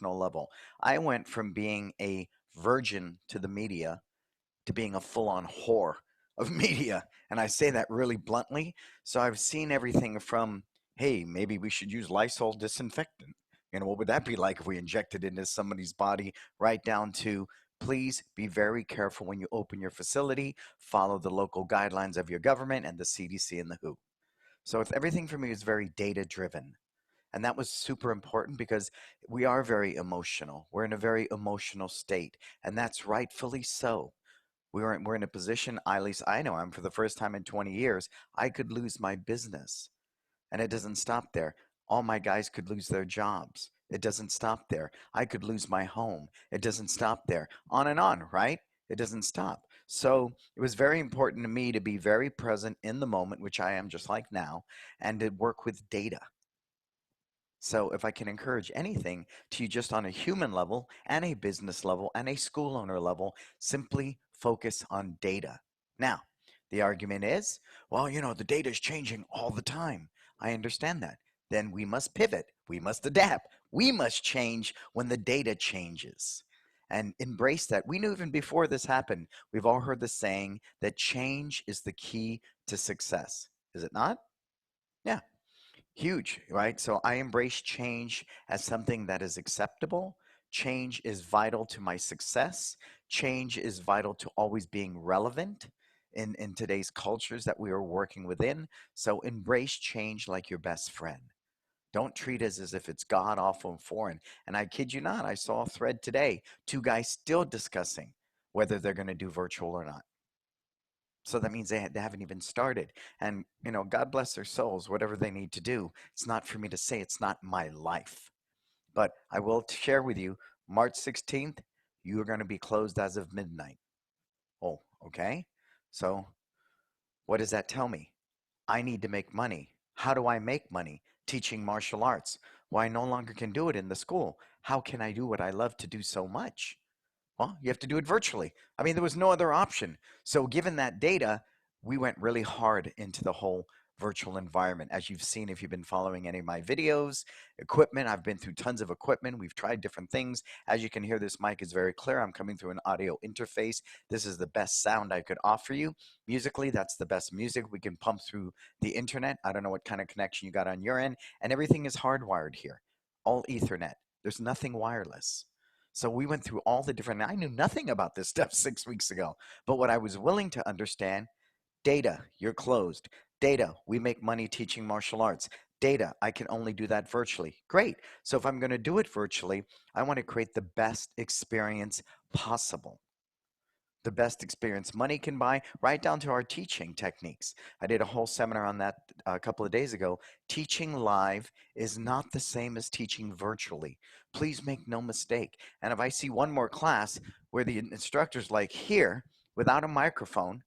Level. I went from being a virgin to the media to being a full-on whore of media, and I say that really bluntly. So I've seen everything from, hey, maybe we should use Lysol disinfectant. What would that be like if we injected it into somebody's body? Right down to, please be very careful when you open your facility. Follow the local guidelines of your government and the CDC and the WHO. So it's, everything for me is very data-driven. And that was super important because we are very emotional. We're in a very emotional state, and that's rightfully so. We're in a position, at least I know I'm, for the first time in 20 years, I could lose my business. And it doesn't stop there. All my guys could lose their jobs. It doesn't stop there. I could lose my home. It doesn't stop there. On and on, right? It doesn't stop. So it was very important to me to be very present in the moment, which I am just like now, and to work with data. So if I can encourage anything to you just on a human level and a business level and a school owner level, simply focus on data. Now, the argument is, well, the data is changing all the time. I understand that. Then we must pivot. We must adapt. We must change when the data changes and embrace that. We knew even before this happened, we've all heard the saying that change is the key to success. Is it not? Yeah. Huge, right? So I embrace change as something that is acceptable. Change is vital to my success. Change is vital to always being relevant in today's cultures that we are working within. So embrace change like your best friend. Don't treat it as if it's god awful and foreign. And I kid you not, I saw a thread today, two guys still discussing whether they're going to do virtual or not. So that means they haven't even started. And, God bless their souls, whatever they need to do. It's not for me to say, it's not my life. But I will share with you, March 16th, you are going to be closed as of midnight. Oh, okay. So what does that tell me? I need to make money. How do I make money? Teaching martial arts. Well, I no longer can do it in the school. How can I do what I love to do so much? Well, you have to do it virtually. I mean, there was no other option. So given that data, we went really hard into the whole virtual environment. As you've seen, if you've been following any of my videos, equipment, I've been through tons of equipment. We've tried different things. As you can hear, this mic is very clear. I'm coming through an audio interface. This is the best sound I could offer you. Musically, that's the best music we can pump through the internet. I don't know what kind of connection you got on your end. And everything is hardwired here, all Ethernet. There's nothing wireless. So we went through all the different, I knew nothing about this stuff 6 weeks ago. But what I was willing to understand, data, you're closed. Data, we make money teaching martial arts. Data, I can only do that virtually. Great. So if I'm going to do it virtually, I want to create the best experience possible. The best experience money can buy, right down to our teaching techniques. I did a whole seminar on that a couple of days ago. Teaching live is not the same as teaching virtually. Please make no mistake. And if I see one more class where the instructor's like here, without a microphone,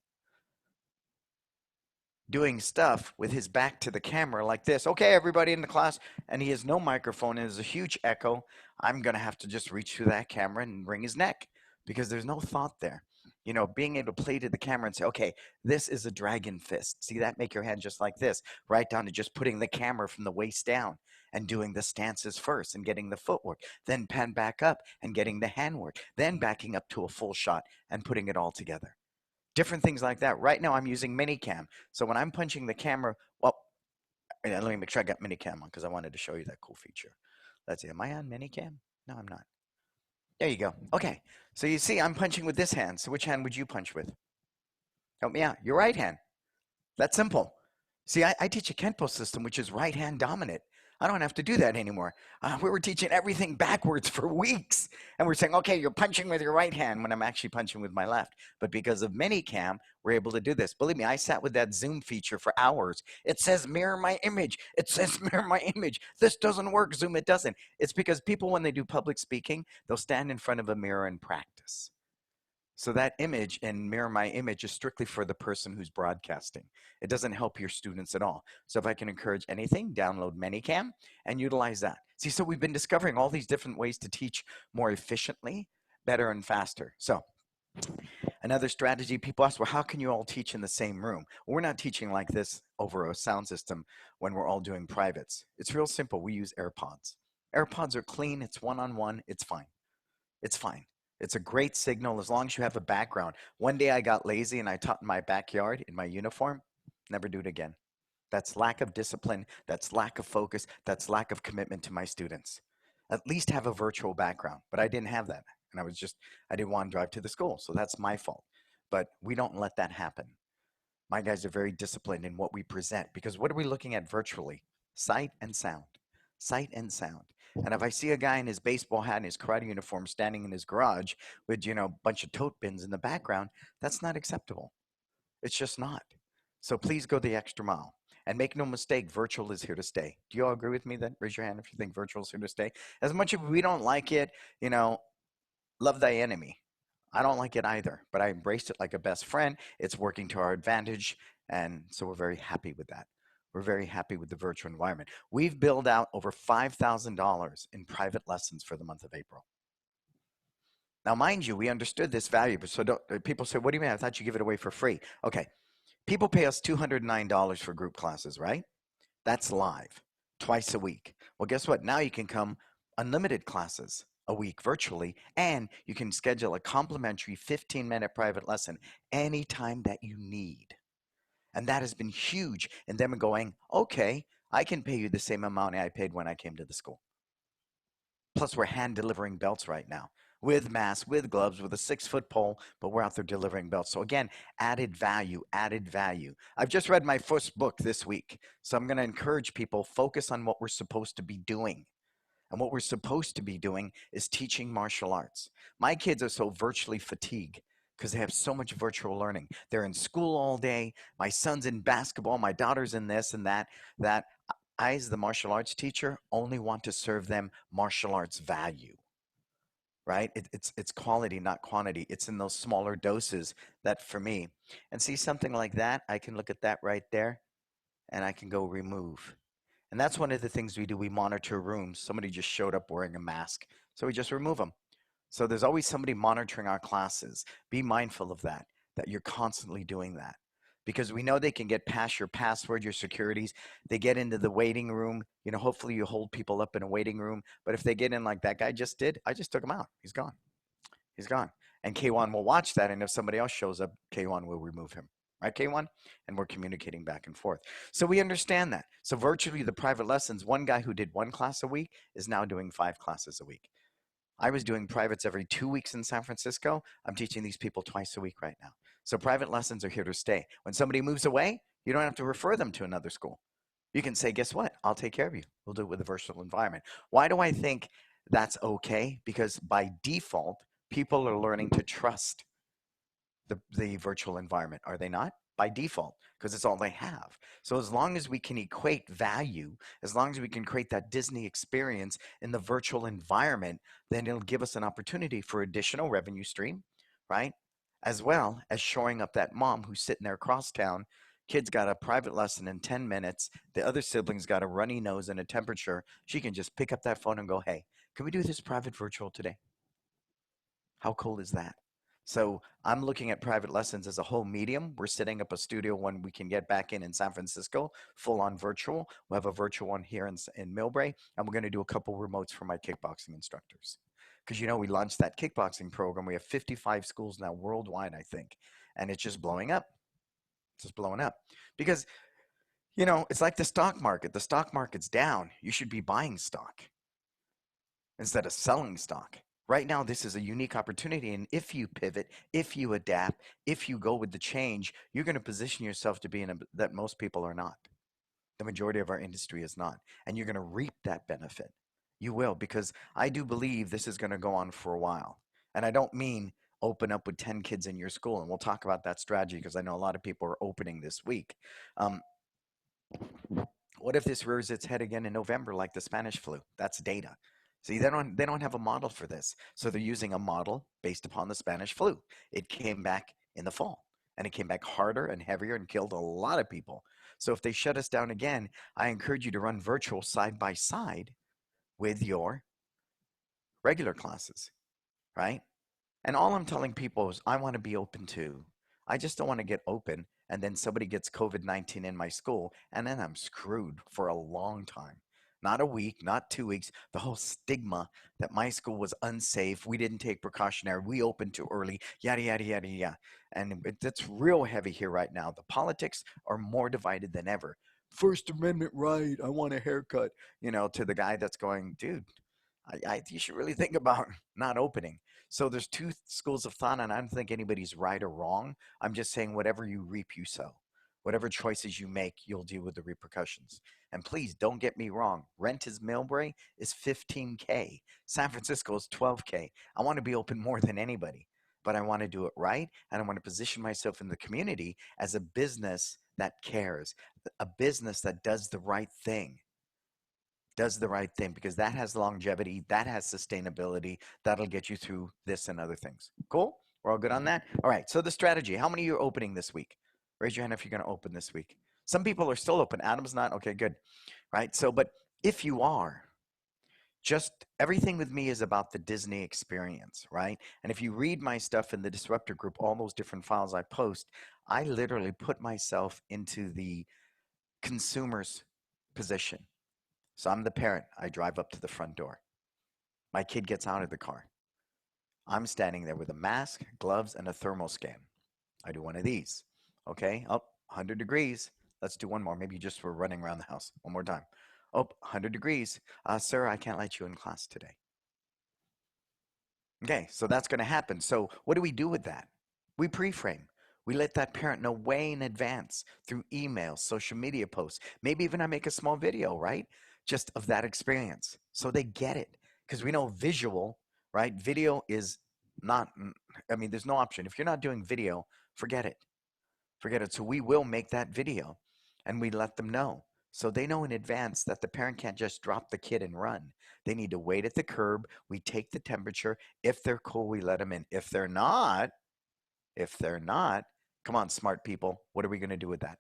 doing stuff with his back to the camera like this, okay, everybody in the class, and he has no microphone and there's a huge echo, I'm going to have to just reach through that camera and wring his neck because there's no thought there. Being able to play to the camera and say, okay, this is a dragon fist. See that? Make your hand just like this, right down to just putting the camera from the waist down and doing the stances first and getting the footwork, then pan back up and getting the handwork, then backing up to a full shot and putting it all together. Different things like that. Right now I'm using Minicam. So when I'm punching the camera, well, let me make sure I got Minicam on because I wanted to show you that cool feature. Let's see, am I on Minicam? No, I'm not. There you go. Okay. So you see, I'm punching with this hand. So which hand would you punch with? Help me out. Your right hand. That's simple. See, I teach a Kenpo system, which is right hand dominant. I don't have to do that anymore. We were teaching everything backwards for weeks. And we're saying, okay, you're punching with your right hand when I'm actually punching with my left. But because of Minicam, we're able to do this. Believe me, I sat with that Zoom feature for hours. It says mirror my image. It says mirror my image. This doesn't work, Zoom. It doesn't. It's because people, when they do public speaking, they'll stand in front of a mirror and practice. So that image and mirror my image is strictly for the person who's broadcasting. It doesn't help your students at all. So if I can encourage anything, download Minicam and utilize that. See, so we've been discovering all these different ways to teach more efficiently, better, and faster. So Another strategy, people ask, well, how can you all teach in the same room? Well, we're not teaching like this over a sound system when we're all doing privates. It's real simple. We use AirPods. AirPods are clean. It's one on one. It's fine. It's fine. It's a great signal as long as you have a background. One day I got lazy and I taught in my backyard in my uniform. Never do it again. That's lack of discipline. That's lack of focus. That's lack of commitment to my students. At least have a virtual background, but I didn't have that. And I didn't want to drive to the school. So that's my fault. But we don't let that happen. My guys are very disciplined in what we present because what are we looking at virtually? Sight and sound. Sight and sound. And if I see a guy in his baseball hat and his karate uniform standing in his garage with, a bunch of tote bins in the background, that's not acceptable. It's just not. So please go the extra mile. And make no mistake, virtual is here to stay. Do you all agree with me then? Raise your hand if you think virtual is here to stay. As much as we don't like it, you know, love thy enemy. I don't like it either, but I embraced it like a best friend. It's working to our advantage. And so we're very happy with that. We're very happy with the virtual environment. We've billed out over $5,000 in private lessons for the month of April. Now, mind you, we understood this value, but people say, what do you mean? I thought you give it away for free. Okay, people pay us $209 for group classes, right? That's live, twice a week. Well, guess what? Now you can come unlimited classes a week virtually, and you can schedule a complimentary 15-minute private lesson anytime that you need. And that has been huge. And them going, okay, I can pay you the same amount I paid when I came to the school. Plus, we're hand delivering belts right now with masks, with gloves, with a 6-foot pole, but we're out there delivering belts. So again, added value, added value. I've just read my first book this week. So I'm going to encourage people, focus on what we're supposed to be doing. And what we're supposed to be doing is teaching martial arts. My kids are so virtually fatigued because they have so much virtual learning. They're in school all day. My son's in basketball. My daughter's in this and that. I, as the martial arts teacher, only want to serve them martial arts value, right? It's quality, not quantity. It's in those smaller doses that for me. And see something like that, I can look at that right there and I can go remove. And that's one of the things we do. We monitor rooms. Somebody just showed up wearing a mask. So we just remove them. So there's always somebody monitoring our classes. Be mindful of that you're constantly doing that. Because we know they can get past your password, your securities. They get into the waiting room. Hopefully you hold people up in a waiting room. But if they get in like that guy just did, I just took him out. He's gone. He's gone. And K1 will watch that. And if somebody else shows up, K1 will remove him. Right, K1? And we're communicating back and forth. So we understand that. So virtually the private lessons, one guy who did 1 class a week is now doing 5 classes a week. I was doing privates every 2 weeks in San Francisco. I'm teaching these people twice a week right now. So private lessons are here to stay. When somebody moves away, you don't have to refer them to another school. You can say, guess what? I'll take care of you. We'll do it with a virtual environment. Why do I think that's okay? Because by default, people are learning to trust the virtual environment, are they not? By default, because it's all they have. So as long as we can equate value, as long as we can create that Disney experience in the virtual environment, then it'll give us an opportunity for additional revenue stream, right? As well as showing up that mom who's sitting there across town. Kid's got a private lesson in 10 minutes. The other sibling's got a runny nose and a temperature. She can just pick up that phone and go, hey, can we do this private virtual today? How cool is that? So I'm looking at private lessons as a whole medium. We're setting up a studio when we can get back in San Francisco, full on virtual. We'll have a virtual one here in Millbrae, and we're going to do a couple remotes for my kickboxing instructors. Because we launched that kickboxing program. We have 55 schools now worldwide, I think, and it's just blowing up. It's just blowing up. Because, it's like the stock market. The stock market's down. You should be buying stock instead of selling stock. Right now, this is a unique opportunity. And if you pivot, if you adapt, if you go with the change, you're going to position yourself to be that most people are not. The majority of our industry is not. And you're going to reap that benefit. You will, because I do believe this is going to go on for a while. And I don't mean open up with 10 kids in your school. And we'll talk about that strategy because I know a lot of people are opening this week. Um, what if this rears its head again in November like the Spanish flu? That's data. See, they don't have a model for this. So they're using a model based upon the Spanish flu. It came back in the fall, and it came back harder and heavier and killed a lot of people. So if they shut us down again, I encourage you to run virtual side by side with your regular classes, right? And all I'm telling people is I want to be open too. I just don't want to get open and then somebody gets COVID-19 in my school and then I'm screwed for a long time. Not a week, not 2 weeks. The whole stigma that my school was unsafe, we didn't take precautionary, we opened too early, yada, yada, yada, yada. And it's real heavy here right now. The politics are more divided than ever. First Amendment right, I want a haircut, to the guy that's going, dude, you should really think about not opening. So there's two schools of thought, and I don't think anybody's right or wrong. I'm just saying whatever you reap, you sow. Whatever choices you make, you'll deal with the repercussions. And please don't get me wrong. Rent is Millbrae is 15K. San Francisco is 12K. I want to be open more than anybody, but I want to do it right, and I want to position myself in the community as a business that cares, a business that does the right thing because that has longevity, that has sustainability, that'll get you through this and other things. Cool? We're all good on that? All right, so the strategy. How many of you are opening this week? Raise your hand if you're going to open this week. Some people are still open. Adam's not. Okay, good. Right? So, but if you are, just everything with me is about the Disney experience, right? And if you read my stuff in the Disruptor group, all those different files I post, I literally put myself into the consumer's position. So I'm the parent. I drive up to the front door. My kid gets out of the car. I'm standing there with a mask, gloves, and a thermal scan. I do one of these. Okay, up 100 degrees. Let's do one more. Maybe just for running around the house. One more time. Oh, 100 degrees. Sir, I can't let you in class today. Okay, so that's going to happen. So what do we do with that? We pre-frame. We let that parent know way in advance through emails, social media posts. Maybe even I make a small video, right? Just of that experience. So they get it. Because we know visual, right? Video is not, I mean, there's no option. If you're not doing video, forget it. Forget it. So we will make that video and we let them know. So they know in advance that the parent can't just drop the kid and run. They need to wait at the curb. We take the temperature. If they're cool, we let them in. If they're not, come on, smart people. What are we going to do with that?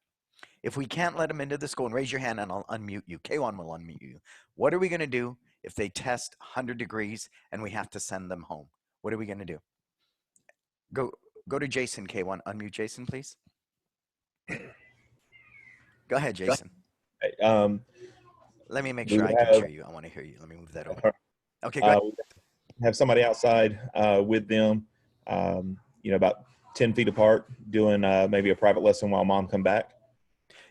If we can't let them into the school, and raise your hand and I'll unmute you. K1 will unmute you. What are we going to do if they test 100 degrees and we have to send them home? What are we going to do? Go to Jason, K1. Unmute Jason, please. Go ahead, Jason. Um, Let me make we sure would I can have hear you. I want to hear you. Let me move that over. uh, Okay, go ahead. have somebody outside with them, about 10 feet apart, doing maybe a private lesson while mom come back.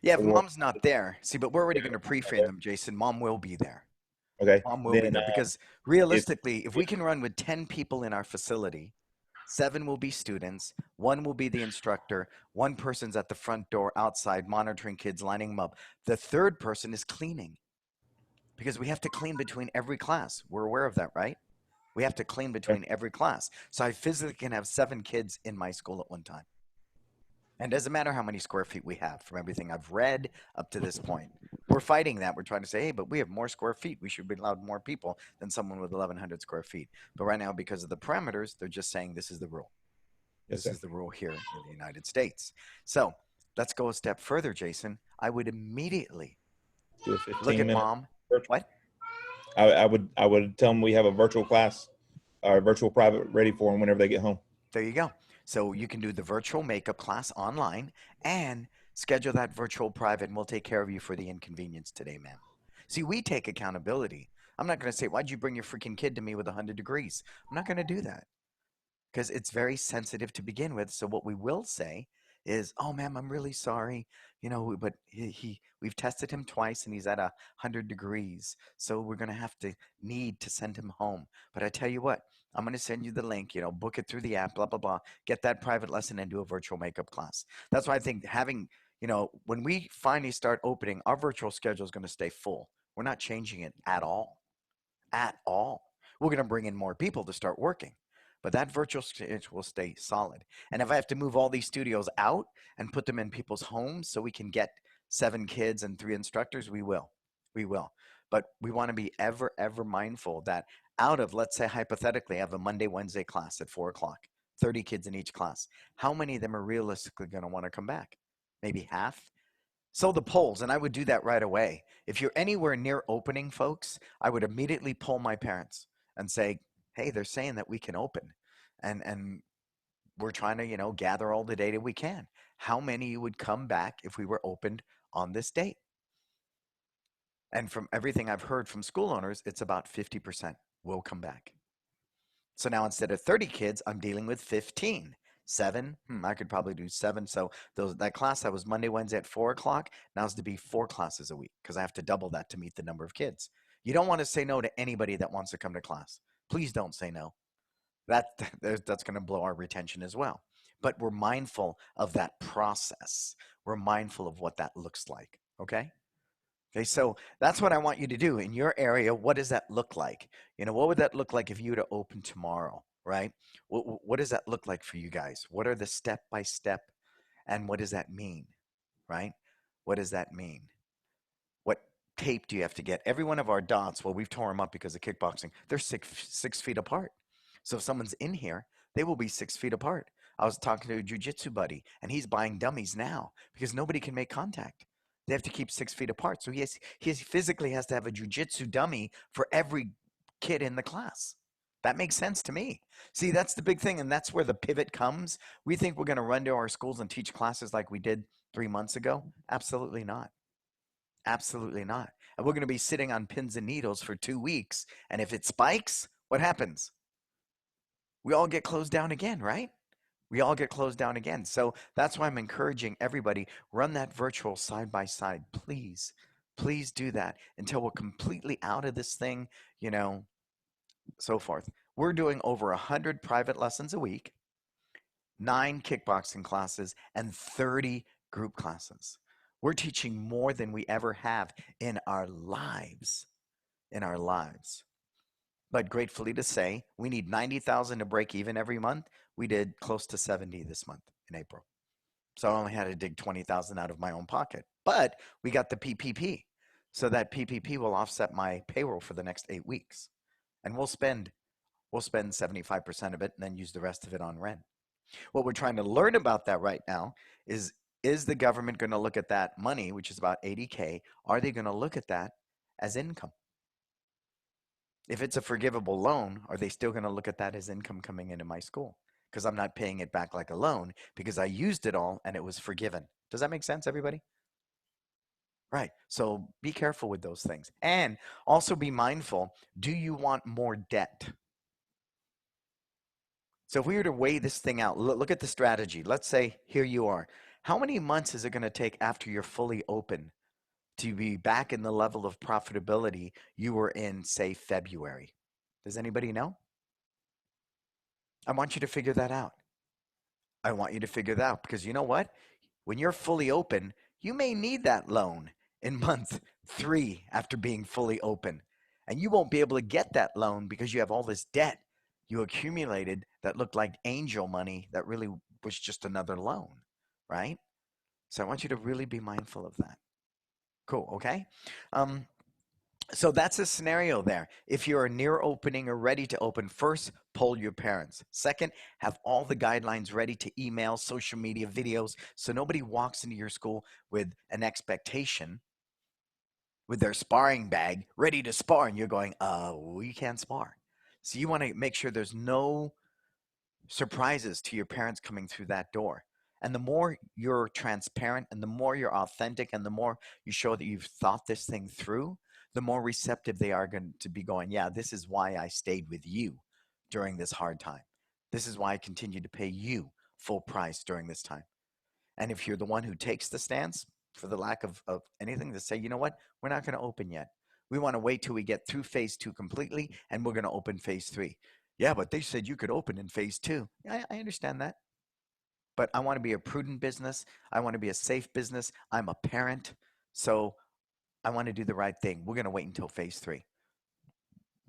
Yeah, if Or mom's not there, see, but we're already going to pre-frame them, Jason. Mom will be there. okay, Mom will be then there because if, realistically, if if we can run with 10 people in our facility, 7 will be students, 1 will be the instructor, 1 person's at the front door outside monitoring kids, lining them up. The third person is cleaning because we have to clean between every class. We're aware of that, right? We have to clean between every class. So I physically can have 7 kids in my school at one time. And it doesn't matter how many square feet we have from everything I've read up to this point. We're fighting that. We're trying to say, hey, but we have more square feet. We should be allowed more people than someone with 1,100 square feet. But right now, because of the parameters, they're just saying this is the rule. yes, This sir. is the rule here in the United States. So let's go a step further, Jason. I would immediately Do a look 15 at minute mom. virtual. What? I would tell them we have a virtual class, or virtual private ready for them whenever they get home. There you go. So you can do the virtual makeup class online and schedule that virtual private, and we'll take care of you for the inconvenience today, ma'am. See, we take accountability. I'm not going to say, why'd you bring your freaking kid to me with 100 degrees? I'm not going to do that because it's very sensitive to begin with. So what we will say is, "Oh, ma'am, I'm really sorry. But we've tested him twice and he's at 100 degrees. So we're going to have to need to send him home. But I tell you what, I'm going to send you the link, book it through the app, blah, blah, blah. Get that private lesson and do a virtual makeup class." That's why I think having, when we finally start opening, our virtual schedule is going to stay full. We're not changing it at all at all. We're going to bring in more people to start working, but that virtual stage will stay solid. And if I have to move all these studios out and put them in people's homes so we can get 7 kids and 3 instructors, we will. We will. But we want to be ever, ever mindful that out of, let's say, hypothetically, I have a Monday, Wednesday class at 4 o'clock, 30 kids in each class. How many of them are realistically going to want to come back? Maybe half, so the polls, and I would do that right away. If you're anywhere near opening, folks, I would immediately poll my parents and say, hey, they're saying that we can open. and we're trying to, gather all the data we can. How many would come back if we were opened on this date? And from everything I've heard from school owners, it's about 50% will come back. So now instead of 30 kids, I'm dealing with 15. Seven, I could probably do seven. So that class that was Monday, Wednesday at 4 o'clock, now is to be 4 classes a week because I have to double that to meet the number of kids. You don't want to say no to anybody that wants to come to class. Please don't say no. That that's going to blow our retention as well. But we're mindful of that process. We're mindful of what that looks like. Okay. Okay, so that's what I want you to do in your area. What does that look like? What would that look like if you were to open tomorrow, right? What does that look like for you guys? What are the step by step, and what does that mean, right? What does that mean? What tape do you have to get? Every one of our dots, well, we've torn them up because of kickboxing. They're 6 feet apart. So if someone's in here, they will be 6 feet apart. I was talking to a jujitsu buddy, and he's buying dummies now because nobody can make contact. They have to keep 6 feet apart. So he physically has to have a jujitsu dummy for every kid in the class. That makes sense to me. See, that's the big thing, and that's where the pivot comes. We think we're going to run to our schools and teach classes like we did 3 months ago. Absolutely not. Absolutely not. And we're going to be sitting on pins and needles for 2 weeks. And if it spikes, what happens? We all get closed down again, right? We all get closed down again. So that's why I'm encouraging everybody, run that virtual side by side. Please, please do that until we're completely out of this thing, you know, so forth. We're doing over 100 private lessons a week, 9 kickboxing classes, and 30 group classes. We're teaching more than we ever have in our lives. In our lives. But gratefully to say, we need 90,000 to break even every month. We did close to 70 this month in April. So I only had to dig 20,000 out of my own pocket. But we got the PPP. So that PPP will offset my payroll for the next 8 weeks. And we'll spend 75% of it and then use the rest of it on rent. What we're trying to learn about that right now is the government going to look at that money, which is about 80K, are they going to look at that as income? If it's a forgivable loan, are they still going to look at that as income coming into my school? Because I'm not paying it back like a loan because I used it all and it was forgiven. Does that make sense, everybody? Right. So be careful with those things. And also be mindful, do you want more debt? So if we were to weigh this thing out, look at the strategy. Let's say here you are. How many months is it going to take after you're fully open to be back in the level of profitability you were in, say, February? Does anybody know? I want you to figure that out. I want you to figure that out because you know what? When you're fully open, you may need that loan in month 3 after being fully open. And you won't be able to get that loan because you have all this debt you accumulated that looked like angel money that really was just another loan, right? So I want you to really be mindful of that. Cool, okay? Um, so that's a scenario there. If you're near opening or ready to open, first, poll your parents. Second, have all the guidelines ready to email, social media, videos, so nobody walks into your school with an expectation, with their sparring bag, ready to spar, and you're going, we can't spar. So you want to make sure there's no surprises to your parents coming through that door. And the more you're transparent and the more you're authentic and the more you show that you've thought this thing through, the more receptive they are going to be going, yeah, this is why I stayed with you during this hard time. This is why I continue to pay you full price during this time. And if you're the one who takes the stance, for the lack of anything, to say, you know what, we're not going to open yet. We want to wait till we get through phase 2 completely, and we're going to open phase 3. Yeah, but they said you could open in phase 2. I understand that. But I want to be a prudent business. I want to be a safe business. I'm a parent. So I want to do the right thing. We're going to wait until phase 3.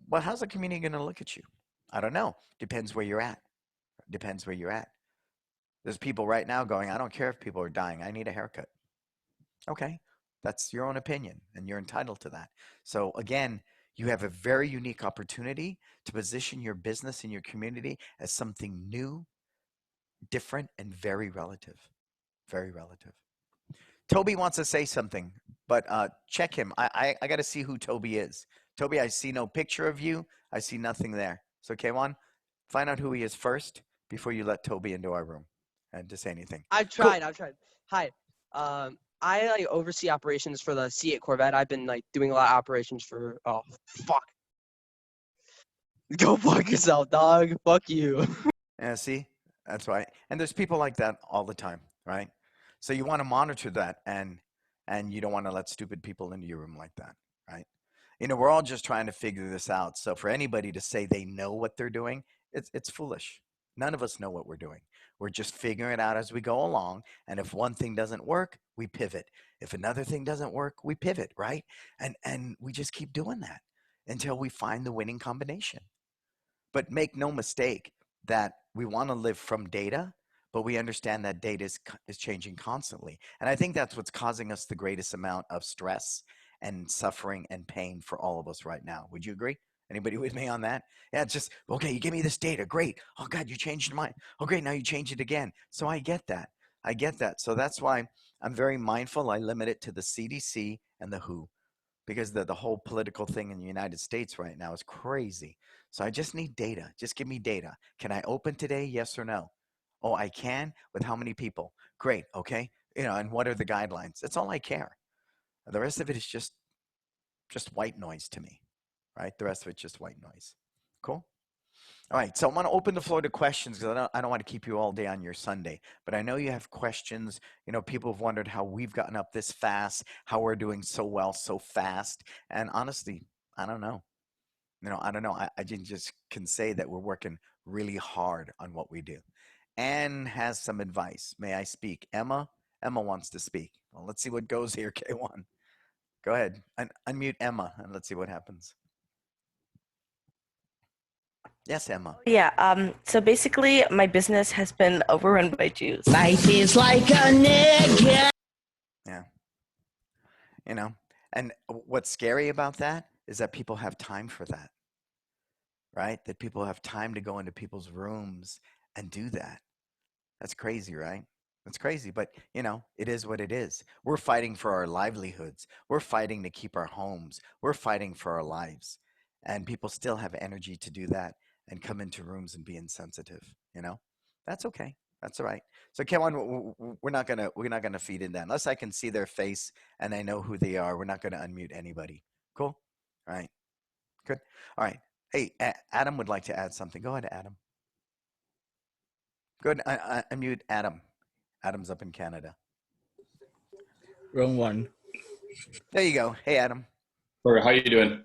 Well, how's the community going to look at you? I don't know. Depends where you're at. Depends where you're at. There's people right now going, I don't care if people are dying. I need a haircut. Okay, that's your own opinion, and you're entitled to that. So again, you have a very unique opportunity to position your business and your community as something new, different, and very relative. Very relative. Toby wants to say something, but check him. I got to see who Toby is. Toby, I see no picture of you. I see nothing there. So, K1, Find out who he is first before you let Toby into our room and to say anything. I've Cool. tried. I've tried. Hi. I like oversee operations for the C8 Corvette. I've been like doing a lot of operations for. Oh fuck. Go fuck yourself, dog. Fuck you. Yeah, see, that's why. And there's people like that all the time, right? So you want to monitor that, and you don't want to let stupid people into your room like that, right? We're all just trying to figure this out. So for anybody to say they know what they're doing, it's foolish. None of us know what we're doing. We're just figuring it out as we go along. And if one thing doesn't work, we pivot. If another thing doesn't work, we pivot, right? And we just keep doing that until we find the winning combination. But make no mistake that we want to live from data, but we understand that data is changing constantly. And I think that's what's causing us the greatest amount of stress and suffering and pain for all of us right now. Would you agree? Anybody with me on that? Yeah, it's just, okay, you give me this data. Great. Oh, God, you changed mine. Oh, great. Now you change it again. So I get that. I get that. So that's why I'm very mindful. I limit it to the CDC and the WHO because the whole political thing in the United States right now is crazy. So I just need data. Just give me data. Can I open today? Yes or no? Oh, I can. With how many people? Great. Okay. And what are the guidelines? That's all I care. The rest of it is just white noise to me, right? The rest of it's just white noise. Cool. All right, so I'm going to open the floor to questions because I don't want to keep you all day on your Sunday. But I know you have questions. People have wondered how we've gotten up this fast, how we're doing so well so fast. And honestly, I don't know. I don't know. I just can say that we're working really hard on what we do. Anne has some advice. May I speak? Emma? Emma wants to speak. Well, let's see what goes here, K1. Go ahead. Unmute Emma and let's see what happens. Yes, Emma. Yeah, so basically my business has been overrun by Jews. Life is like a nigga. Yeah. And what's scary about that is that people have time for that, right? That people have time to go into people's rooms and do that. That's crazy, right? That's crazy, but it is what it is. We're fighting for our livelihoods. We're fighting to keep our homes. We're fighting for our lives. And people still have energy to do that and come into rooms and be insensitive. That's okay. That's all right. So Kevin, we're not gonna feed in that unless I can see their face and I know who they are. We're not gonna unmute anybody. Cool. All right. Good. All right. Hey, Adam would like to add something. Go ahead, Adam. Go ahead. Unmute Adam. Adam's up in Canada. Wrong one. There you go. Hey, Adam. Perfect. How you doing?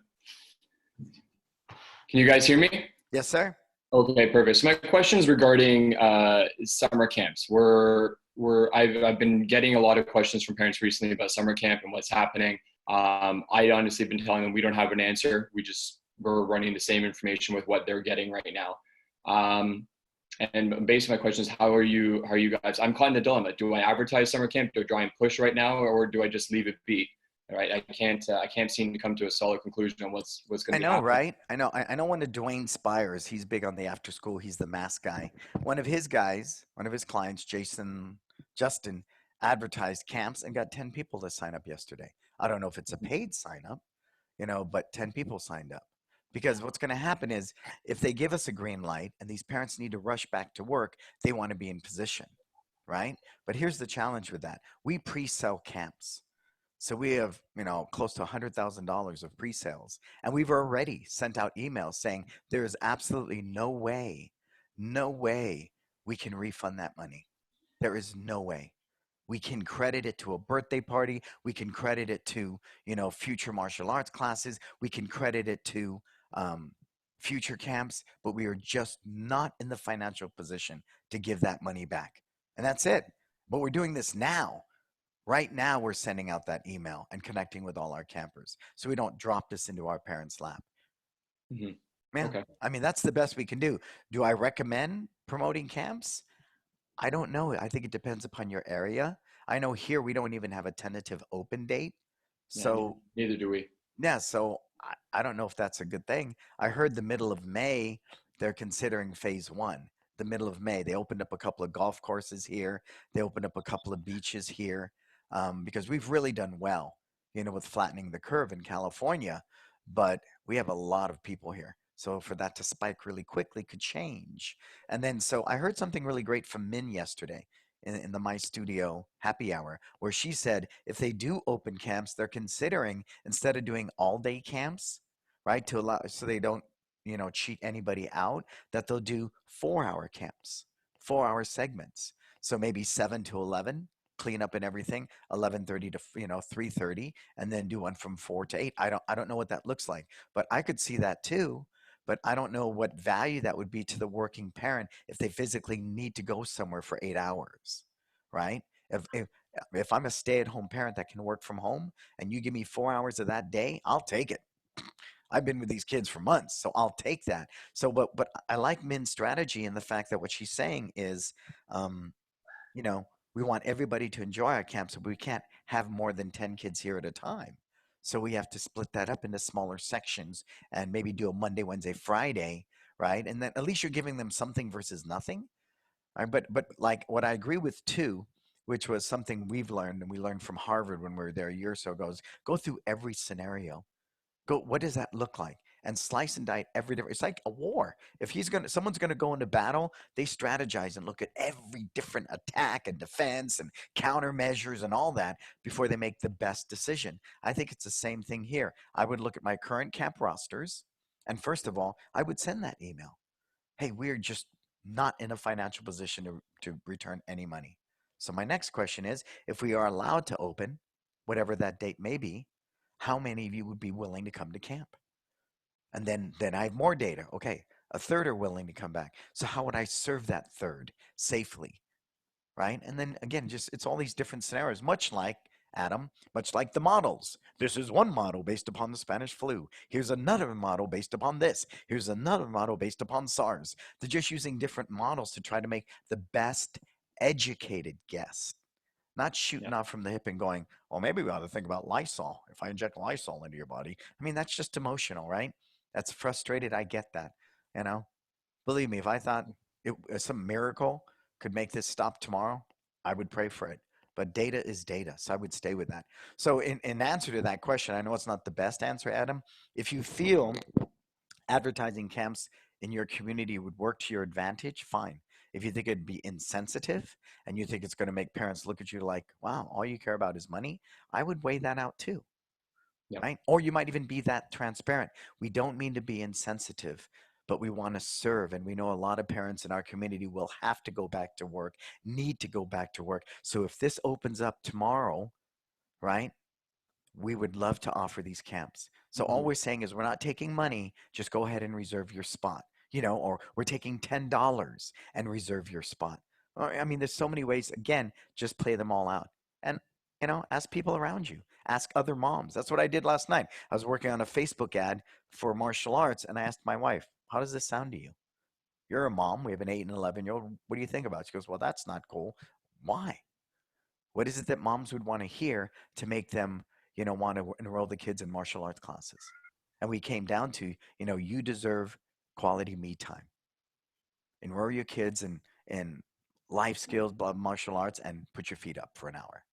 Can you guys hear me? Yes, sir. Okay, perfect. So my question is regarding summer camps. I've been getting a lot of questions from parents recently about summer camp and what's happening. I honestly have been telling them we don't have an answer. We're running the same information with what they're getting right now. And basically my question is, how are you guys? I'm caught in the dilemma. Do I advertise summer camp? Do I try and push right now, or do I just leave it be? Right? I can't seem to come to a solid conclusion on what's going to be I know, happening. right? I know one of Dwayne Spires, he's big on the after school. He's the mask guy. One of his clients, Justin, advertised camps and got 10 people to sign up yesterday. I don't know if it's a paid sign up, but 10 people signed up. Because what's going to happen is if they give us a green light and these parents need to rush back to work, they want to be in position, right? But here's the challenge with that. We pre-sell camps. So we have, close to $100,000 of pre-sales, and we've already sent out emails saying there is absolutely no way we can refund that money. There is no way. We can credit it to a birthday party. We can credit it to, future martial arts classes. We can credit it to future camps, but we are just not in the financial position to give that money back. And that's it. But we're doing this now. Right now, we're sending out that email and connecting with all our campers so we don't drop this into our parents' lap. Mm-hmm. Man, Okay. I mean, that's the best we can do. Do I recommend promoting camps? I don't know. I think it depends upon your area. I know here we don't even have a tentative open date. So, yeah, neither do we. Yeah, so I don't know if that's a good thing. I heard the middle of May, they're considering phase one. The middle of May, they opened up a couple of golf courses here. They opened up a couple of beaches here because we've really done well, with flattening the curve in California. But we have a lot of people here. So for that to spike really quickly could change. And then, so I heard something really great from Min yesterday in the My Studio happy hour, where she said if they do open camps, they're considering, instead of doing all day camps, right, to allow, so they don't, cheat anybody out, that they'll do 4 hour camps, 4 hour segments. So maybe 7 to 11, clean up and everything, 11:30 to 3:30, and then do one from 4 to 8. I don't know what that looks like, but I could see that too. But I don't know what value that would be to the working parent if they physically need to go somewhere for 8 hours, right? If I'm a stay-at-home parent that can work from home and you give me 4 hours of that day, I'll take it. I've been with these kids for months, so I'll take that. So, but I like Min's strategy and the fact that what she's saying is, um, you know, we want everybody to enjoy our camp, so we can't have more than 10 kids here at a time. So we have to split that up into smaller sections and maybe do a Monday, Wednesday, Friday, right? And then at least you're giving them something versus nothing. Right? But like what I agree with too, which was something we've learned and we learned from Harvard when we were there a year or so ago, is go through every scenario. Go, what does that look like? And slice and dice every different. It's like a war. If someone's gonna go into battle, they strategize and look at every different attack and defense and countermeasures and all that before they make the best decision. I think it's the same thing here. I would look at my current camp rosters, and first of all, I would send that email. Hey, we're just not in a financial position to return any money. So my next question is, if we are allowed to open, whatever that date may be, how many of you would be willing to come to camp? And then I have more data. Okay, a third are willing to come back. So how would I serve that third safely, right? And then again, just it's all these different scenarios, much like Adam, much like the models. This is one model based upon the Spanish flu. Here's another model based upon this. Here's another model based upon SARS. They're just using different models to try to make the best educated guess, not shooting Yeah. off from the hip and going, well, maybe we ought to think about Lysol. If I inject Lysol into your body, I mean, that's just emotional, right? That's frustrated. I get that. You know, believe me, if I thought some miracle could make this stop tomorrow, I would pray for it. But data is data, so I would stay with that. So, in answer to that question, I know it's not the best answer, Adam. If you feel advertising camps in your community would work to your advantage, fine. If you think it'd be insensitive and you think it's going to make parents look at you like, wow, all you care about is money, I would weigh that out too. Yeah. Right? Or you might even be that transparent. We don't mean to be insensitive, but we want to serve. And we know a lot of parents in our community will have to go back to work, need to go back to work. So if this opens up tomorrow, right, we would love to offer these camps. So all we're saying is we're not taking money, just go ahead and reserve your spot, or we're taking $10 and reserve your spot. I mean, there's so many ways. Again, just play them all out. And, ask people around you, ask other moms. That's what I did last night. I was working on a Facebook ad for martial arts, and I asked my wife, how does this sound to you? You're a mom. We have an 8 and 11-year-old. What do you think about it? She goes, well, that's not cool. Why? What is it that moms would want to hear to make them, want to enroll the kids in martial arts classes? And we came down to, you deserve quality me time. Enroll your kids in life skills, martial arts, and put your feet up for an hour.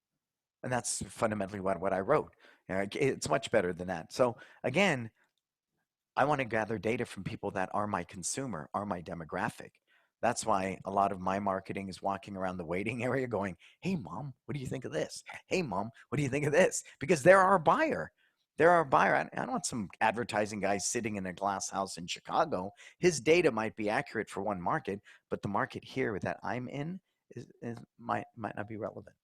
And that's fundamentally what I wrote. It's much better than that. So again, I want to gather data from people that are my consumer, are my demographic. That's why a lot of my marketing is walking around the waiting area going, hey, mom, what do you think of this? Hey, mom, what do you think of this? Because they're our buyer. They're our buyer. I don't want some advertising guy sitting in a glass house in Chicago. His data might be accurate for one market, but the market here that I'm in might not be relevant.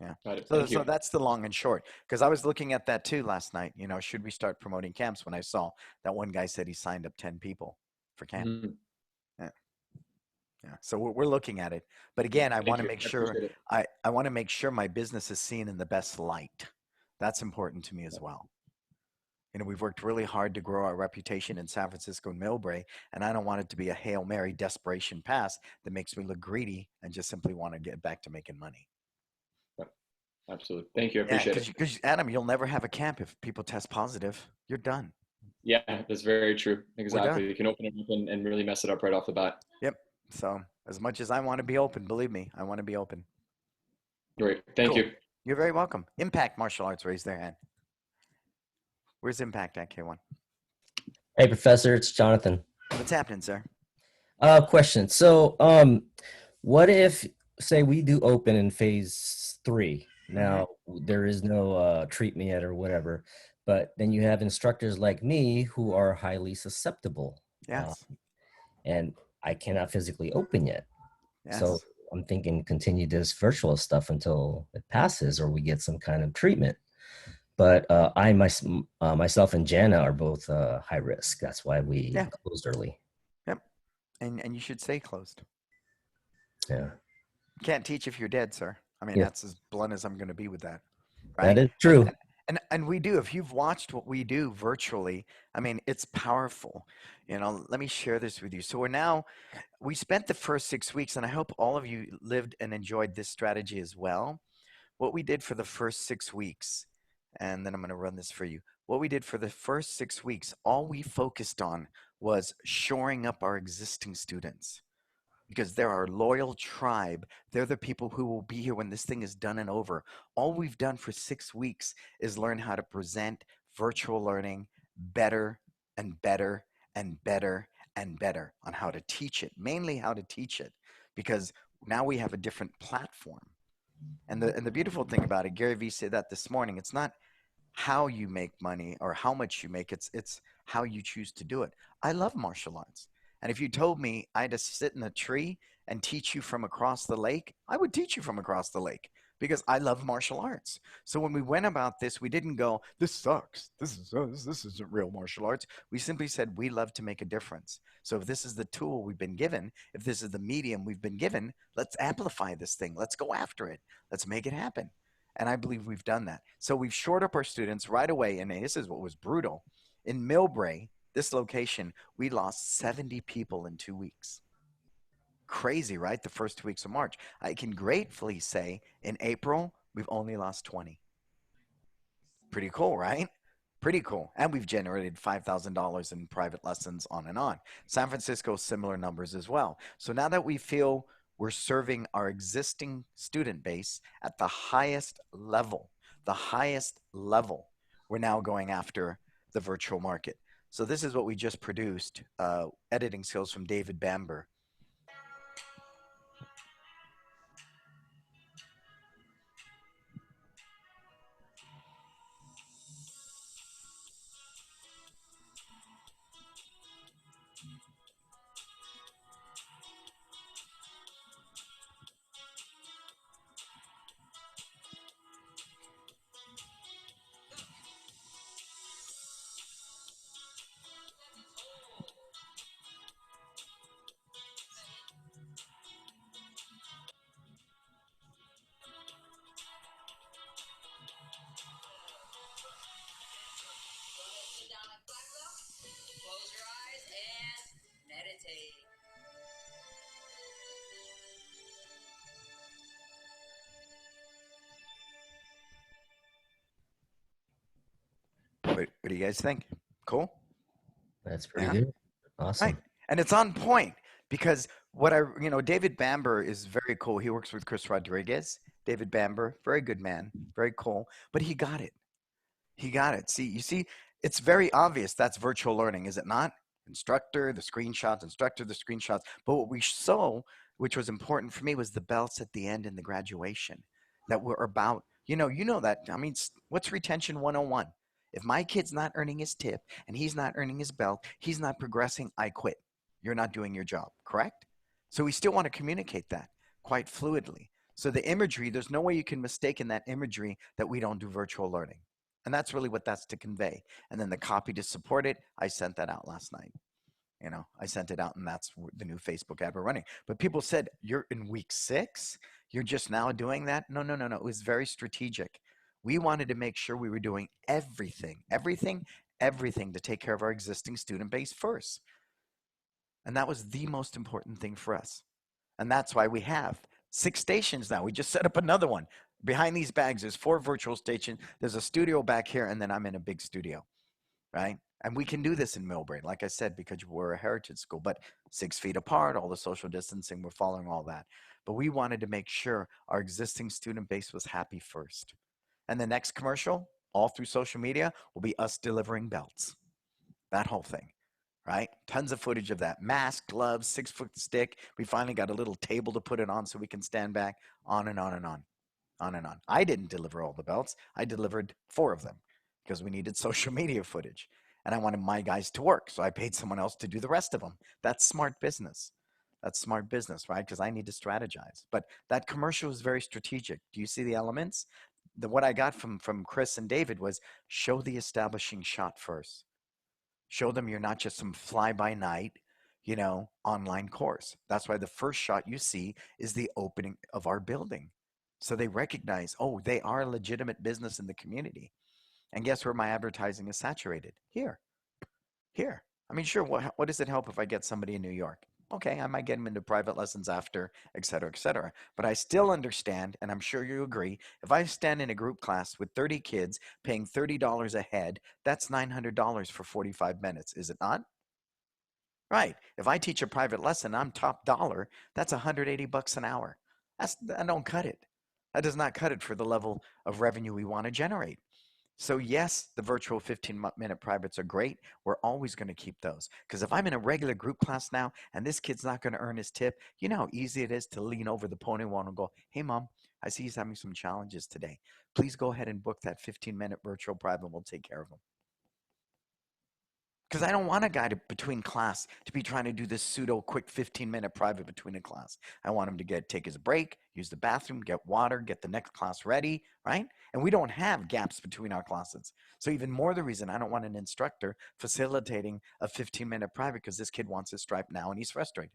Yeah. Got it. So, Thank you. that's the long and short. Because I was looking at that too last night. Should we start promoting camps? When I saw that one guy said he signed up 10 people for camp. Mhm. Yeah. Yeah. So we're looking at it. But again, I Thank want to you. make I sure appreciate it. I want to make sure my business is seen in the best light. That's important to me as well. We've worked really hard to grow our reputation in San Francisco and Millbrae, and I don't want it to be a Hail Mary desperation pass that makes me look greedy and just simply want to get back to making money. Absolutely. Thank you. I Yeah, appreciate it. because Adam, you'll never have a camp if people test positive. You're done. Yeah, that's very true. We're Exactly. done. You can open it up and really mess it up right off the bat. Yep. So as much as I want to be open, believe me, I want to be open. Great. Thank Cool. you. You're very welcome. Impact Martial Arts raised their hand. Where's Impact at K1? Hey, Professor, it's Jonathan. What's happening, sir? Question. So, what if, say, we do open in phase 3? Mm-hmm. Now, there is no treatment yet or whatever, but then you have instructors like me who are highly susceptible, uh, Yes. and I cannot physically open yet. So, Yes. I'm thinking continue this virtual stuff until it passes or we get some kind of treatment. But myself and Jana are both high risk. That's why we Yeah. closed early. Yep. And you should stay closed. Yeah. Can't teach if you're dead, sir. I mean, Yes, that's as blunt as I'm going to be with that, that right? is And true. and and we do. If you've watched what we do virtually, I mean, it's powerful. Let me share this with you. So we spent the first 6 weeks, and I hope all of you lived and enjoyed this strategy as well. What we did for the first 6 weeks, and then I'm going to run this for you. What we did for the first 6 weeks, all we focused on was shoring up our existing students because they're our loyal tribe. They're the people who will be here when this thing is done and over. All we've done for 6 weeks is learn how to present virtual learning better and better and better and better on how to teach it, mainly how to teach it, because now we have a different platform. And the beautiful thing about it, Gary Vee said that this morning, it's not how you make money or how much you make, it's how you choose to do it. I love martial arts. And if you told me I had to sit in a tree and teach you from across the lake, I would teach you from across the lake because I love martial arts. So when we went about this, we didn't go, this sucks. This isn't real martial arts. We simply said we love to make a difference. So if this is the tool we've been given, if this is the medium we've been given, let's amplify this thing. Let's go after it. Let's make it happen. And I believe we've done that. So we've shored up our students right away. And this is what was brutal. In Millbrae, this location, we lost 70 people in 2 weeks. Crazy, right? The first 2 weeks of March. I can gratefully say in April, we've only lost 20. Pretty cool, right? Pretty cool. And we've generated $5,000 in private lessons on and on. San Francisco, similar numbers as well. So now that we feel we're serving our existing student base at the highest level, we're now going after the virtual market. So this is what we just produced, editing skills from David Bamber. What do you guys think? Cool? That's pretty Yeah? good. Right. Awesome. And it's on point because David Bamber is very cool. He works with Chris Rodriguez. David Bamber, very good man, very cool, but he got it. He got it. You see, it's very obvious that's virtual learning, is it not? Instructor, the screenshots, instructor, the screenshots. But what we saw, which was important for me, was the belts at the end and the graduation that were about, you know that. I mean, what's retention 101? If my kid's not earning his tip and he's not earning his belt, he's not progressing, I quit. You're not doing your job, correct? So we still want to communicate that quite fluidly. So the imagery, there's no way you can mistake in that imagery that we don't do virtual learning. And that's really what that's to convey. And then the copy to support it, I sent that out last night. I sent it out, and that's the new Facebook ad we're running. But people said, you're in week 6? You're just now doing that? No, no, no, no. It was very strategic. We wanted to make sure we were doing everything to take care of our existing student base first. And that was the most important thing for us. And that's why we have 6 stations now. We just set up another one. Behind these bags, there's 4 virtual stations. There's a studio back here, and then I'm in a big studio, right? And we can do this in Millbrae, like I said, because we're a heritage school, but 6 feet apart, all the social distancing, we're following all that. But we wanted to make sure our existing student base was happy first. And the next commercial, all through social media, will be us delivering belts. That whole thing. right? Tons of footage of that. Mask, gloves, 6-foot stick. We finally got a little table to put it on so we can stand back, on and on and on, on and on. I didn't deliver all the belts. I delivered 4 of them because we needed social media footage. And I wanted my guys to work, so I paid someone else to do the rest of them. That's smart business. That's smart business, right? Because I need to strategize. But that commercial was very strategic. Do you see the elements? What I got from Chris and David was show the establishing shot first. Show them you're not just some fly by night, online course. That's why the first shot you see is the opening of our building. So they recognize, oh, they are a legitimate business in the community. And guess where my advertising is saturated? Here. I mean, sure, what does it help if I get somebody in New York? Okay, I might get them into private lessons after, et cetera, et cetera. But I still understand, and I'm sure you agree, if I stand in a group class with 30 kids paying $30 a head, that's $900 for 45 minutes, is it not? Right. If I teach a private lesson, I'm top dollar, that's $180 an hour. That don't cut it. That does not cut it for the level of revenue we want to generate. So yes, the virtual 15-minute privates are great. We're always going to keep those. Because if I'm in a regular group class now and this kid's not going to earn his tip, you know how easy it is to lean over the pony wall and go, hey, Mom, I see he's having some challenges today. Please go ahead and book that 15-minute virtual private. We'll take care of him. Because I don't want a guy between class to be trying to do this pseudo quick 15-minute private between a class. I want him to take his break, use the bathroom, get water, get the next class ready, right? And we don't have gaps between our classes. So even more the reason I don't want an instructor facilitating a 15-minute private because this kid wants his stripe now and he's frustrated.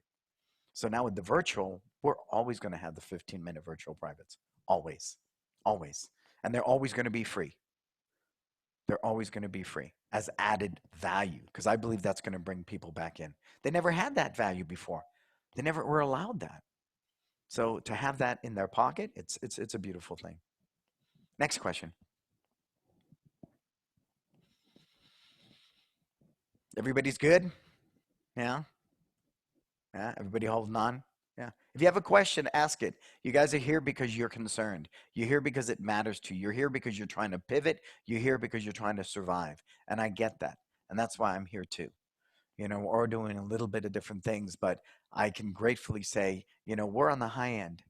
So now with the virtual, we're always going to have the 15-minute virtual privates. Always. Always. And they're always going to be free. They're always going to be free as added value because I believe that's going to bring people back in. They never had that value before. They never were allowed that. So to have that in their pocket, it's a beautiful thing. Next question. Everybody's good? Yeah? Yeah? Everybody holding on? Yeah. If you have a question, ask it. You guys are here because you're concerned. You're here because it matters to you. You're here because you're trying to pivot. You're here because you're trying to survive. And I get that. And that's why I'm here too. We're doing a little bit of different things, but I can gratefully say, we're on the high end.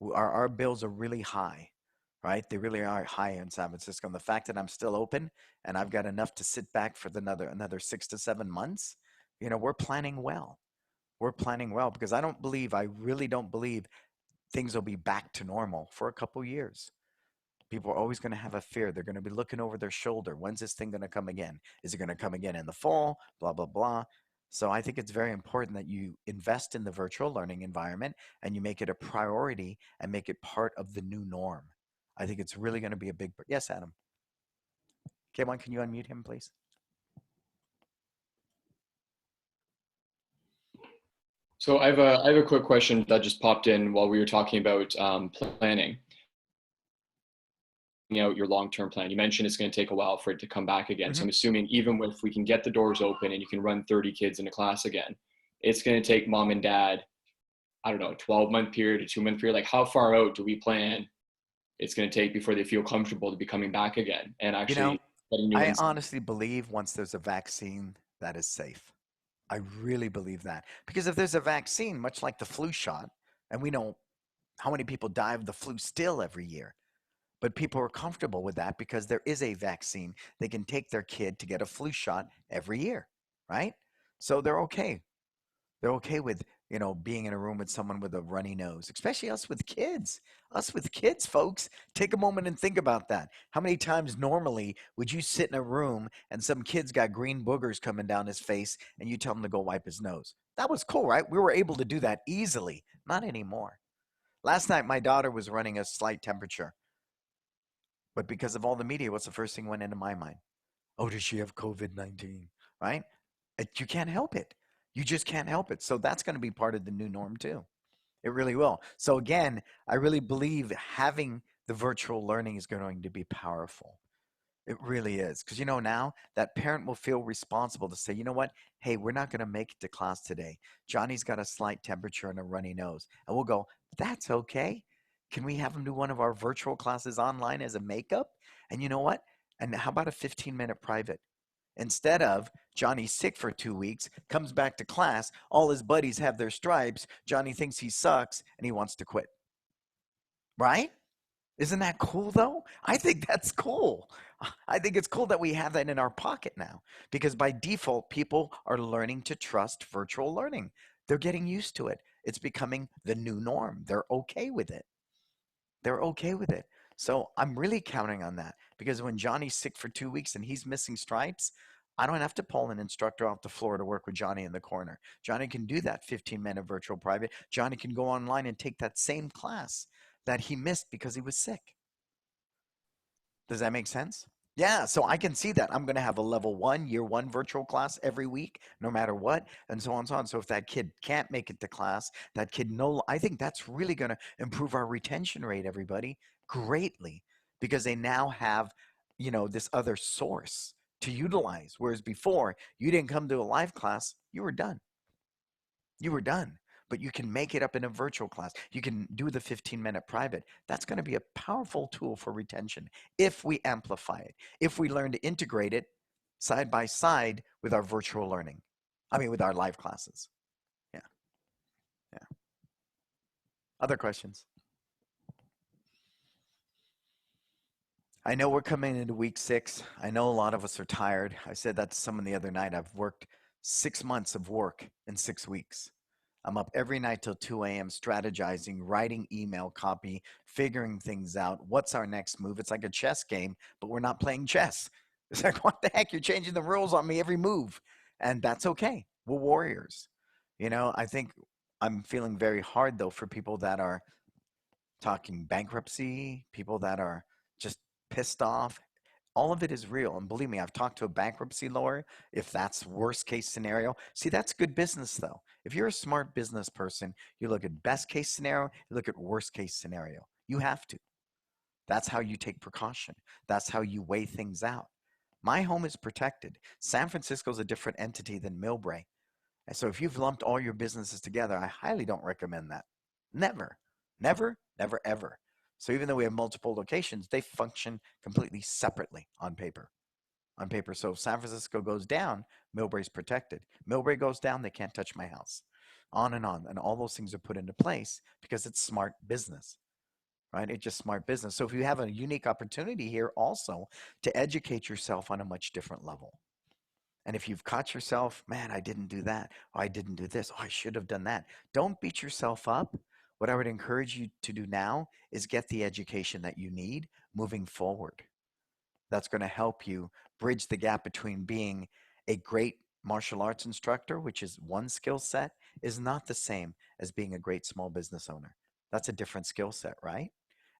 Our bills are really high, right? They really are high in San Francisco. And the fact that I'm still open and I've got enough to sit back for another 6 to 7 months, we're planning well. We're planning well because I really don't believe things will be back to normal for a couple years. People are always going to have a fear. They're going to be looking over their shoulder. When's this thing going to come again? Is it going to come again in the fall? Blah, blah, blah. So I think it's very important that you invest in the virtual learning environment and you make it a priority and make it part of the new norm. I think it's really going to be a big. Yes, Adam. K1, can you unmute him, please? So I have a quick question that just popped in while we were talking about planning out your long-term plan. You mentioned it's going to take a while for it to come back again. Mm-hmm. So I'm assuming even if we can get the doors open and you can run 30 kids in a class again, it's going to take mom and dad, I don't know, a 12-month period, a 2-month period. Like how far out do we plan it's going to take before they feel comfortable to be coming back again and actually getting new I insights? honestly believe once there's a vaccine, that is safe. I really believe that. Because if there's a vaccine, much like the flu shot, and we know how many people die of the flu still every year, but people are comfortable with that because there is a vaccine. They can take their kid to get a flu shot every year, right? So they're okay. They're okay with, being in a room with someone with a runny nose, especially us with kids. Us with kids, folks, take a moment and think about that. How many times normally would you sit in a room and some kid's got green boogers coming down his face and you tell him to go wipe his nose? That was cool, right? We were able to do that easily. Not anymore. Last night, my daughter was running a slight temperature. But because of all the media, what's the first thing went into my mind? Oh, does she have COVID-19? Right? You can't help it. You just can't help it. So that's going to be part of the new norm too. It really will. So again, I really believe having the virtual learning is going to be powerful. It really is. Because now that parent will feel responsible to say, you know what? Hey, we're not going to make it to class today. Johnny's got a slight temperature and a runny nose. And we'll go, that's okay. Can we have him do one of our virtual classes online as a makeup? And you know what? And how about a 15-minute private? Instead of Johnny's sick for 2 weeks, comes back to class, all his buddies have their stripes, Johnny thinks he sucks, and he wants to quit. Right? Isn't that cool though? I think that's cool. I think it's cool that we have that in our pocket now because by default, people are learning to trust virtual learning. They're getting used to it. It's becoming the new norm. They're okay with it. They're okay with it. So I'm really counting on that because when Johnny's sick for 2 weeks and he's missing stripes, I don't have to pull an instructor off the floor to work with Johnny in the corner. Johnny can do that 15-minute virtual private. Johnny can go online and take that same class that he missed because he was sick. Does that make sense? Yeah, so I can see that. I'm going to have a level 1, year 1 virtual class every week, no matter what, and so on and so on. So if that kid can't make it to class, that kid I think that's really going to improve our retention rate, everybody, greatly, because they now have, this other source to utilize. Whereas before, you didn't come to a live class, you were done. You were done. But you can make it up in a virtual class. You can do the 15-minute private. That's going to be a powerful tool for retention if we amplify it, if we learn to integrate it side by side with our virtual learning. With our live classes. Yeah. Yeah. Other questions? I know we're coming into week 6. I know a lot of us are tired. I said that to someone the other night. I've worked 6 months of work in 6 weeks. I'm up every night till 2 a.m. strategizing, writing email copy, figuring things out. What's our next move? It's like a chess game, but we're not playing chess. It's like, what the heck? You're changing the rules on me every move. And that's okay. We're warriors. I think I'm feeling very hard, though, for people that are talking bankruptcy, people that are just pissed off. All of it is real. And believe me, I've talked to a bankruptcy lawyer. If that's worst case scenario, see, that's good business though. If you're a smart business person, you look at best case scenario, you look at worst case scenario. You have to. That's how you take precaution. That's how you weigh things out. My home is protected. San Francisco is a different entity than Millbrae. And so if you've lumped all your businesses together, I highly don't recommend that. Never, never, never, ever. So even though we have multiple locations, they function completely separately on paper. On paper. So if San Francisco goes down, Millbrae's protected. Millbrae goes down, they can't touch my house. On. And all those things are put into place because it's smart business, right? It's just smart business. So if you have a unique opportunity here also to educate yourself on a much different level. And if you've caught yourself, man, I didn't do that. Oh, I didn't do this. Oh, I should have done that. Don't beat yourself up. What I would encourage you to do now is get the education that you need moving forward. That's going to help you bridge the gap between being a great martial arts instructor, which is one skill set, is not the same as being a great small business owner. That's a different skill set, right?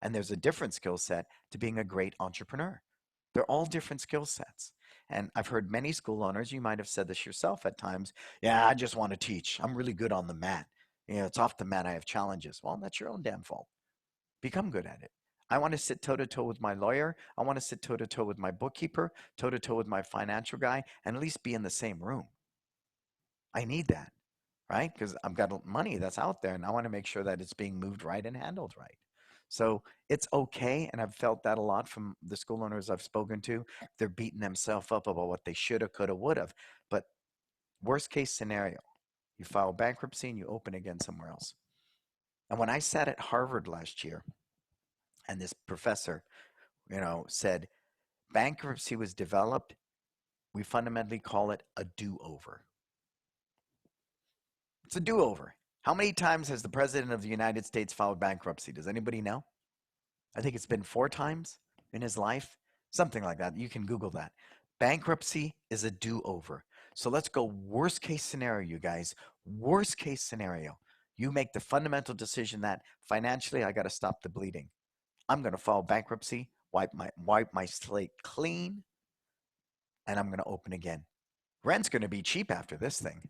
And there's a different skill set to being a great entrepreneur. They're all different skill sets. And I've heard many school owners, you might have said this yourself at times, yeah, I just want to teach. I'm really good on the mat. It's off the mat. I have challenges. Well, that's your own damn fault. Become good at it. I want to sit toe-to-toe with my lawyer. I want to sit toe-to-toe with my bookkeeper, toe-to-toe with my financial guy, and at least be in the same room. I need that, right? Because I've got money that's out there, and I want to make sure that it's being moved right and handled right. So it's okay, and I've felt that a lot from the school owners I've spoken to. They're beating themselves up about what they shoulda, coulda, woulda. But worst case scenario, you file bankruptcy and you open again somewhere else. And when I sat at Harvard last year, and this professor, said bankruptcy was developed, we fundamentally call it a do-over. It's a do-over. How many times has the President of the United States filed bankruptcy? Does anybody know? I think it's been 4 times in his life, something like that. You can Google that. Bankruptcy is a do-over. So let's go worst case scenario, you guys. Worst case scenario. You make the fundamental decision that financially I got to stop the bleeding. I'm going to file bankruptcy, wipe my slate clean, and I'm going to open again. Rent's going to be cheap after this thing.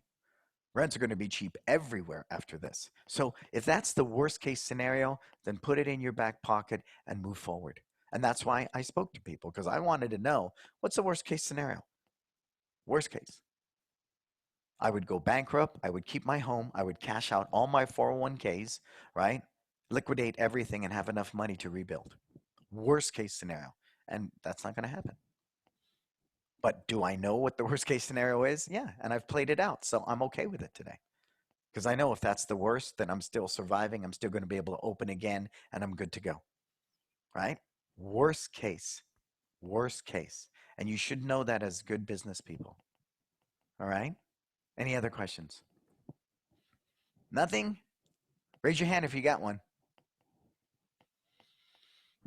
Rents are going to be cheap everywhere after this. So if that's the worst case scenario, then put it in your back pocket and move forward. And that's why I spoke to people, because I wanted to know, what's the worst case scenario? Worst case. I would go bankrupt. I would keep my home. I would cash out all my 401ks, right? Liquidate everything and have enough money to rebuild. Worst case scenario. And that's not going to happen. But do I know what the worst case scenario is? Yeah, and I've played it out, so I'm okay with it today. Because I know if that's the worst, then I'm still surviving. I'm still going to be able to open again, and I'm good to go, right? Worst case, worst case. And you should know that as good business people. All right? Any other questions? Nothing? Raise your hand if you got one.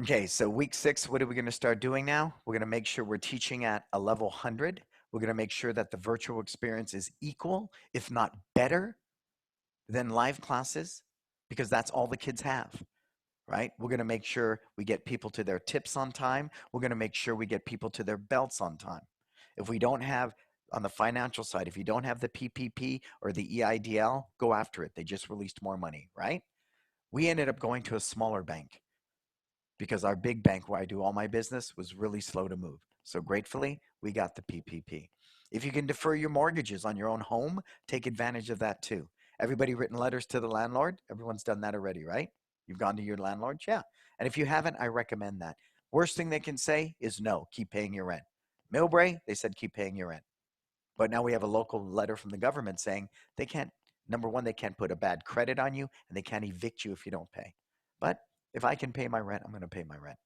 Okay, so week 6, what are we going to start doing now? We're going to make sure we're teaching at a level 100. We're going to make sure that the virtual experience is equal, if not better, than live classes, because that's all the kids have, right? We're going to make sure we get people to their tips on time. We're going to make sure we get people to their belts on time. If we don't have, on the financial side, if you don't have the PPP or the EIDL, go after it. They just released more money, right? We ended up going to a smaller bank because our big bank where I do all my business was really slow to move. So gratefully, we got the PPP. If you can defer your mortgages on your own home, take advantage of that too. Everybody written letters to the landlord? Everyone's done that already, right? You've gone to your landlord? Yeah. And if you haven't, I recommend that. Worst thing they can say is no, keep paying your rent. Millbrae, they said keep paying your rent. But now we have a local letter from the government saying they can't, number one, they can't put a bad credit on you and they can't evict you if you don't pay. But if I can pay my rent, I'm going to pay my rent.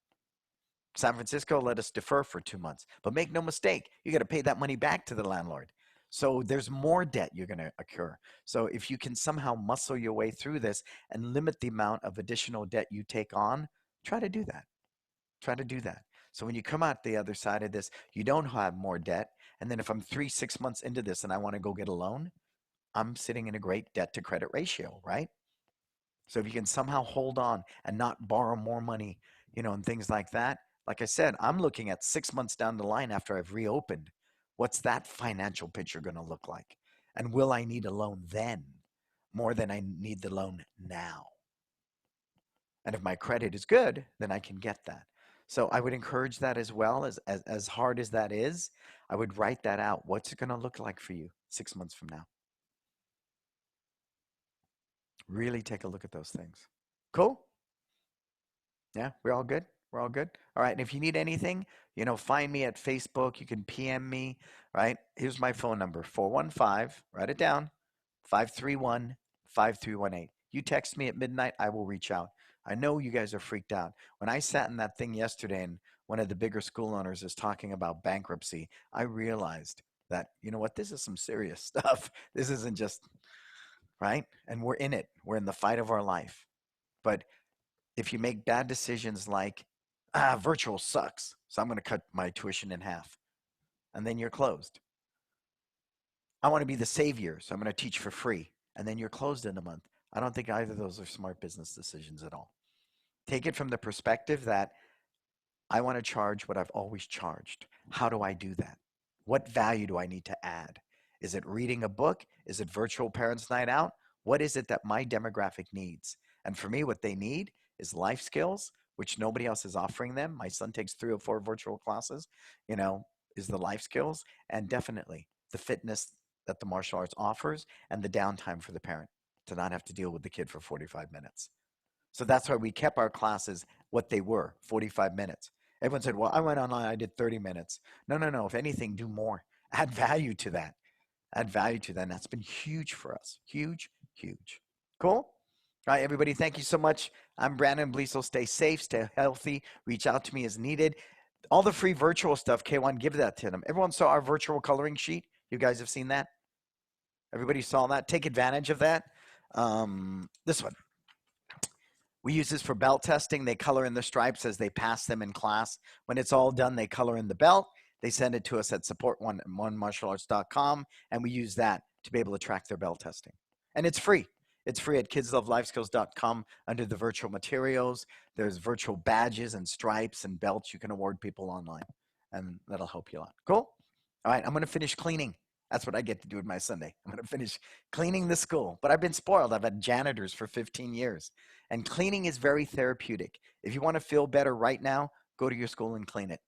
San Francisco let us defer for 2 months. But make no mistake, you got to pay that money back to the landlord. So there's more debt you're going to occur. So if you can somehow muscle your way through this and limit the amount of additional debt you take on, try to do that. Try to do that. So when you come out the other side of this, you don't have more debt. And then if I'm 6 months into this and I want to go get a loan, I'm sitting in a great debt to credit ratio, right? So if you can somehow hold on and not borrow more money, and things like that. Like I said, I'm looking at 6 months down the line after I've reopened. What's that financial picture going to look like? And will I need a loan then more than I need the loan now? And if my credit is good, then I can get that. So I would encourage that as well. As hard as that is, I would write that out. What's it going to look like for you 6 months from now? Really take a look at those things. Cool? Yeah, we're all good? We're all good? All right, and if you need anything, find me at Facebook. You can PM me, right? Here's my phone number, 415, write it down, 531-5318. You text me at midnight, I will reach out. I know you guys are freaked out. When I sat in that thing yesterday and one of the bigger school owners is talking about bankruptcy, I realized that, this is some serious stuff. This isn't just, right? And we're in it. We're in the fight of our life. But if you make bad decisions like, virtual sucks, so I'm going to cut my tuition in half, and then you're closed. I want to be the savior, so I'm going to teach for free, and then you're closed in a month. I don't think either of those are smart business decisions at all. Take it from the perspective that I want to charge what I've always charged. How do I do that? What value do I need to add? Is it reading a book? Is it virtual parents' night out? What is it that my demographic needs? And for me, what they need is life skills, which nobody else is offering them. My son takes 3 or 4 virtual classes, is the life skills, and definitely the fitness that the martial arts offers and the downtime for the parent to not have to deal with the kid for 45 minutes. So that's why we kept our classes what they were, 45 minutes. Everyone said, well, I went online, I did 30 minutes. No. If anything, do more. Add value to that. Add value to that. And that's been huge for us. Huge, huge. Cool? All right, everybody, thank you so much. I'm Brannon Beliso. Stay safe, stay healthy. Reach out to me as needed. All the free virtual stuff, K1, give that to them. Everyone saw our virtual coloring sheet? You guys have seen that? Everybody saw that? Take advantage of that. This one. We use this for belt testing. They color in the stripes as they pass them in class. When it's all done, they color in the belt. They send it to us at support1martialarts.com, and we use that to be able to track their belt testing. And it's free. It's free at kidslovelifeskills.com under the virtual materials. There's virtual badges and stripes and belts you can award people online, and that'll help you a lot. Cool? All right, I'm going to finish cleaning. That's what I get to do with my Sunday. I'm going to finish cleaning the school. But I've been spoiled. I've had janitors for 15 years. And cleaning is very therapeutic. If you want to feel better right now, go to your school and clean it.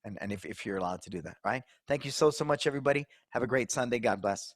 And if you're allowed to do that, right? Thank you so much, everybody. Have a great Sunday. God bless.